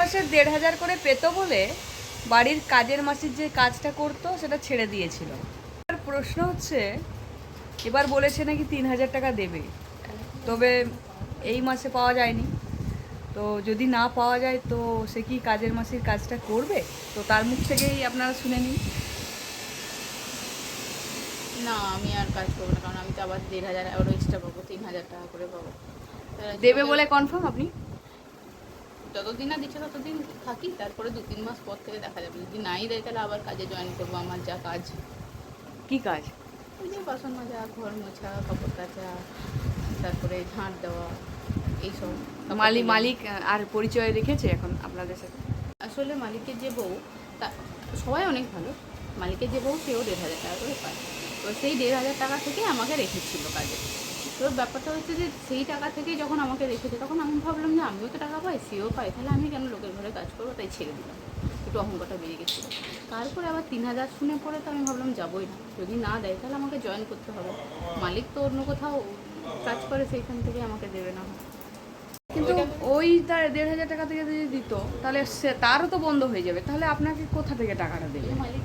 মাসে ১,৫০০ করে পেত বলে বাড়ির কাজের মাসির যে কাজটা করতো সেটা ছেড়ে দিয়েছিল। প্রশ্ন হচ্ছে, এবার বলেছে নাকি ৩,০০০ টাকা দেবে, তবে এই মাসে পাওয়া যায়নি। তো যদি না পাওয়া যায় তো সে কি কাজের মাসির কাজটা করবে? তো তার মুখ থেকেই আপনারা শুনে নিন। না, আমি আর কাজ করবো না, কারণ আমি তো আবার ১,৫০০ আরও এক্সট্রা পাবো, ৩,০০০ টাকা করে পাবো। দেবে বলে কনফার্ম আপনি? যতদিন না দিচ্ছে ততদিন থাকি, তারপরে ২-৩ মাস পর থেকে দেখা যাবে। যদি নাই দেয় তাহলে আবার কাজে জয়েন করবো। আমার যা কাজ, কি কাজ? ওই যে বাসন মাজা, ঘর মোছা, কাপড় কাচা, তারপরে ঝাঁট দেওয়া, এইসব। মালিক আর পরিচয় রেখেছে এখন আপনাদের সাথে? আসলে মালিকের যে বউ, তা সবাই অনেক ভালো। মালিকের যে বউ সেও ১,৫০০ টাকা করে পায়। তো সেই ১,৫০০ টাকা থেকে আমাকে রেখেছিল কাজে। তো ব্যাপারটা হচ্ছে যে সেই টাকা থেকেই যখন আমাকে রেখেছে তখন আমি ভাবলাম যে আমিও তো টাকা পাই, সেও পাই, তাহলে আমি কেন লোকের ঘরে কাজ করবো, তাই ছেড়ে দিলাম। একটু অহংকারটা বেরিয়ে গেছিলো। তারপরে আবার ৩,০০০ শুনে পরে তো আমি ভাবলাম যাবোই না। যদি না দেয় তাহলে আমাকে জয়েন করতে হবে। মালিক তো অন্য কোথাও কাজ করে, সেইখান থেকে আমাকে দেবে না। কিন্তু ওই তার ১,৫০০ টাকা থেকে যদি দিত তাহলে সে তারও তো বন্ধ হয়ে যাবে, তাহলে আপনাকে কোথা থেকে টাকাটা দেবে? মালিক